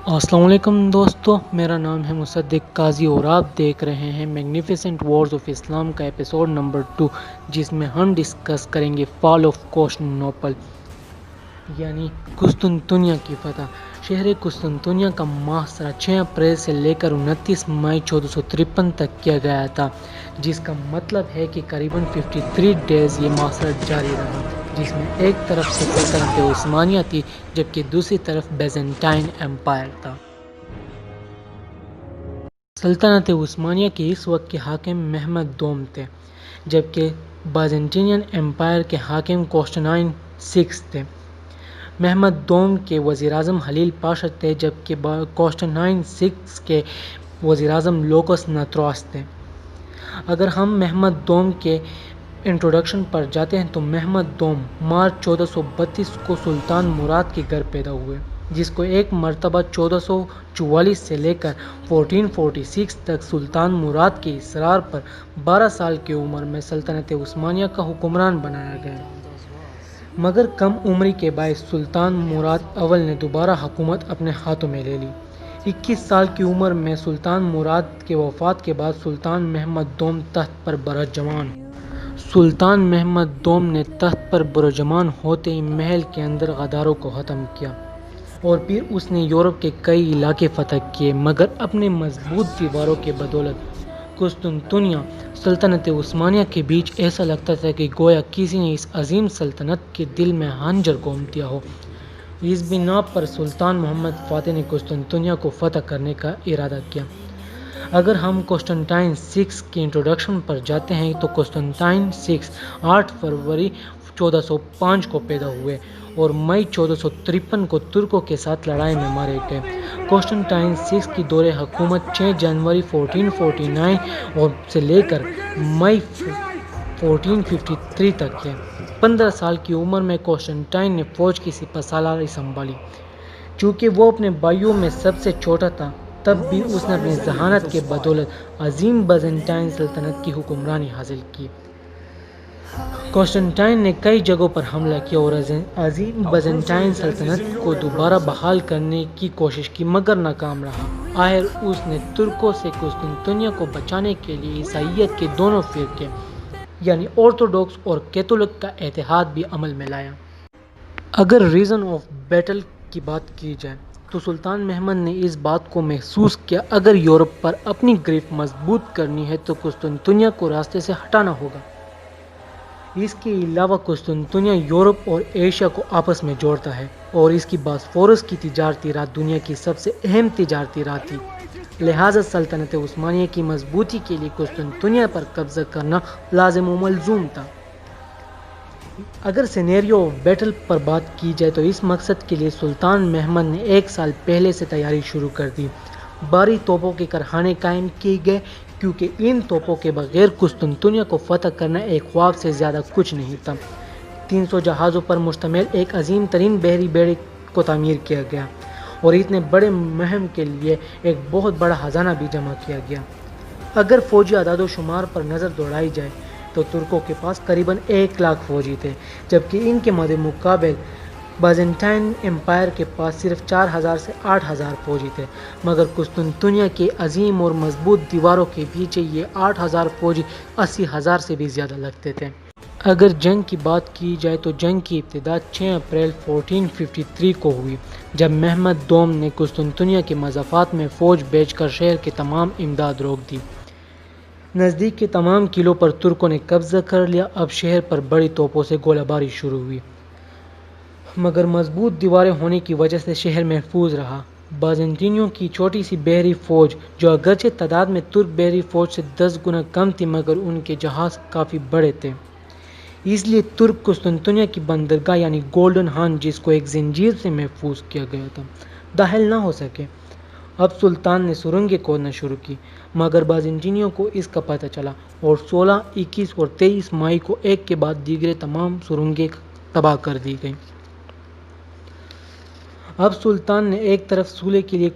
السلام علیکم دوستو، میرا نام ہے مصدق قاضی اور آپ دیکھ رہے ہیں میگنیفیسنٹ وارز آف اسلام کا ایپیسوڈ نمبر 2، جس میں ہم ڈسکس کریں گے فال آف کوسٹنٹینوپل یعنی قسطنطنیہ کی فتح۔ شہر قسطنطنیہ کا محاصرہ 6 اپریل سے لے کر 29 مئی 1453 تک کیا گیا تھا، جس کا مطلب ہے کہ قریباً 53 ڈیز یہ محاصرہ جاری رہا، جس میں ایک طرف سے سلطنت عثمانیہ تھی جبکہ دوسری طرف بیزنٹائن امپائر تھا۔ سلطنت عثمانیہ کے اس وقت کے حاکم محمد دوم تھے، جبکہ بائزنٹین امپائر کے حاکم قسطنطین سکس تھے۔ محمد دوم کے وزیر اعظم خلیل پاشا تھے، جبکہ قسطنطین سکس کے وزیر اعظم لوکس نتراس تھے۔ اگر ہم محمد دوم کے انٹروڈکشن پر جاتے ہیں تو محمد دوم مارچ 1432 کو سلطان مراد کے گھر پیدا ہوئے، جس کو ایک مرتبہ 1444 سے لے کر 1446 تک سلطان مراد کے اصرار پر 12 سال کی عمر میں سلطنت عثمانیہ کا حکمران بنایا گیا، مگر کم عمری کے باعث سلطان مراد اول نے دوبارہ حکومت اپنے ہاتھوں میں لے لی۔ 21 سال کی عمر میں سلطان مراد کے وفات کے بعد سلطان محمد دوم تخت پر برجمان۔ سلطان محمد دوم نے تخت پر برجمان ہوتے ہی محل کے اندر غداروں کو ختم کیا اور پھر اس نے یورپ کے کئی علاقے فتح کیے، مگر اپنے مضبوط دیواروں کی بدولت قسطنطنیہ سلطنت عثمانیہ کے بیچ ایسا لگتا تھا کہ گویا کسی نے اس عظیم سلطنت کے دل میں خنجر گھوم دیا ہو۔ اس بنا پر سلطان محمد فاتح نے قسطنطنیہ کو فتح کرنے کا ارادہ کیا۔ اگر ہم قسطنطین سکس کی انٹروڈکشن پر جاتے ہیں تو قسطنطین سکس 8 فروری 1405 کو پیدا ہوئے اور مئی 1453 کو ترکوں کے ساتھ لڑائی میں مارے گئے۔ قسطنطین سکس کی دور حکومت 6 جنوری 1449 اور سے لے کر مئی 1453 تک ہے۔ 15 سال کی عمر میں قسطنطین نے فوج کی سپہ سالاری سنبھالی۔ چونکہ وہ اپنے بھائیوں میں سب سے چھوٹا تھا، تب بھی اس نے اپنی ذہانت کے بدولت عظیم بیزنٹائن سلطنت کی حکمرانی حاصل کی۔ قسطنطین نے کئی جگہوں پر حملہ کیا اور عظیم بیزنٹائن سلطنت کو دوبارہ بحال کرنے کی کوشش کی، مگر ناکام رہا۔ آخر اس نے ترکوں سے قسطنطنیہ کو بچانے کے لیے عیسائیت کے دونوں فرقے یعنی آرتھوڈوکس اور کیتھولک کا اتحاد بھی عمل میں لایا۔ اگر ریزن آف بیٹل کی بات کی جائے تو سلطان محمد نے اس بات کو محسوس کیا اگر یورپ پر اپنی گرفت مضبوط کرنی ہے تو قسطنطنیہ کو راستے سے ہٹانا ہوگا۔ اس کے علاوہ قسطنطنیہ یورپ اور ایشیا کو آپس میں جوڑتا ہے اور اس کی باسفورس کی تجارتی راہ دنیا کی سب سے اہم تجارتی راہ تھی، لہٰذا سلطنت عثمانیہ کی مضبوطی کے لیے قسطنطنیہ پر قبضہ کرنا لازم و ملزوم تھا۔ اگر سینیریو آف بیٹل پر بات کی جائے تو اس مقصد کے لیے سلطان محمد نے 1 سال پہلے سے تیاری شروع کر دی۔ بھاری توپوں کے کارخانے قائم کیے گئے کیونکہ ان توپوں کے بغیر قسطنطنیہ کو فتح کرنا ایک خواب سے زیادہ کچھ نہیں تھا۔ 300 جہازوں پر مشتمل ایک عظیم ترین بحری بیڑے کو تعمیر کیا گیا اور اتنے بڑے مہم کے لیے ایک بہت بڑا خزانہ بھی جمع کیا گیا۔ اگر فوجی اعداد و شمار پر نظر دوڑائی جائے تو ترکوں کے پاس قریباً 1 لاکھ فوجی تھے، جبکہ ان کے مد مقابل بیزنٹائن امپائر کے پاس صرف 4000 سے 8000 فوجی تھے، مگر قسطنطنیہ کے عظیم اور مضبوط دیواروں کے پیچھے یہ 8000 فوجی 80,000 سے بھی زیادہ لگتے تھے۔ اگر جنگ کی بات کی جائے تو جنگ کی ابتدا 6 اپریل 1453 کو ہوئی، جب محمد دوم نے قسطنطنیہ کے مضافات میں فوج بھیج کر شہر کی تمام امداد روک دی۔ نزدیک کے تمام قلعوں پر ترکوں نے قبضہ کر لیا۔ اب شہر پر بڑی توپوں سے گولہ باری شروع ہوئی، مگر مضبوط دیواریں ہونے کی وجہ سے شہر محفوظ رہا۔ بازنطینیوں کی چھوٹی سی بحری فوج، جو اگرچہ تعداد میں ترک بحری فوج سے 10 گنا کم تھی، مگر ان کے جہاز کافی بڑے تھے، اس لیے ترک قسطنطنیہ کی بندرگاہ یعنی گولڈن ہارن، جس کو ایک زنجیر سے محفوظ کیا گیا تھا، داخل نہ ہو سکے۔ اب سلطان نے سرنگیں کھودنا شروع کی، مگر بازنطینیوں کو اس کا پتہ چلا اور 16، 21 اور 23 مئی کو ایک کے بعد دیگر تمام سرنگیں تباہ کر دی گئیں۔ اب سلطان نے ایک طرف صلح کے لیے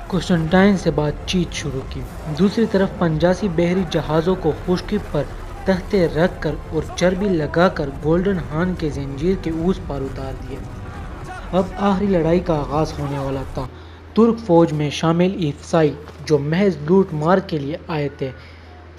قسطنطین سے بات چیت شروع کی، دوسری طرف 85 بحری جہازوں کو خشکی پر تختے رکھ کر اور چربی لگا کر گولڈن ہارن کے زنجیر کے اس پار اتار دیا۔ اب آخری لڑائی کا آغاز ہونے والا تھا۔ ترک فوج میں شامل عیسائی جو محض لوٹ مار کے لیے آئے تھے،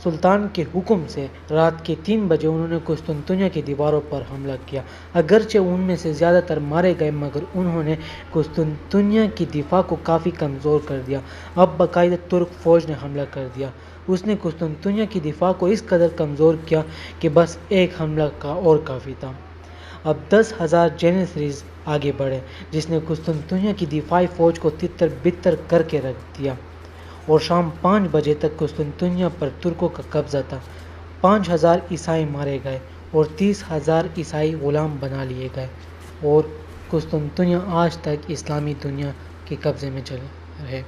سلطان کے حکم سے رات کے 3 بجے انہوں نے قسطنطنیہ کی دیواروں پر حملہ کیا۔ اگرچہ ان میں سے زیادہ تر مارے گئے مگر انہوں نے قسطنطنیہ کی دفاع کو کافی کمزور کر دیا۔ اب باقاعدہ ترک فوج نے حملہ کر دیا۔ اس نے قسطنطنیہ کی دفاع کو اس قدر کمزور کیا کہ بس ایک حملہ کا اور کافی تھا۔ اب 10,000 جینیسریز آگے بڑھے جس نے قسطنطنیہ کی دفاعی فوج کو تتر بتر کر کے رکھ دیا اور شام 5 بجے تک قسطنطنیہ پر ترکوں کا قبضہ تھا۔ 5,000 عیسائی مارے گئے اور 30,000 عیسائی غلام بنا لیے گئے اور قسطنطنیہ آج تک اسلامی دنیا کے قبضے میں چلے رہے۔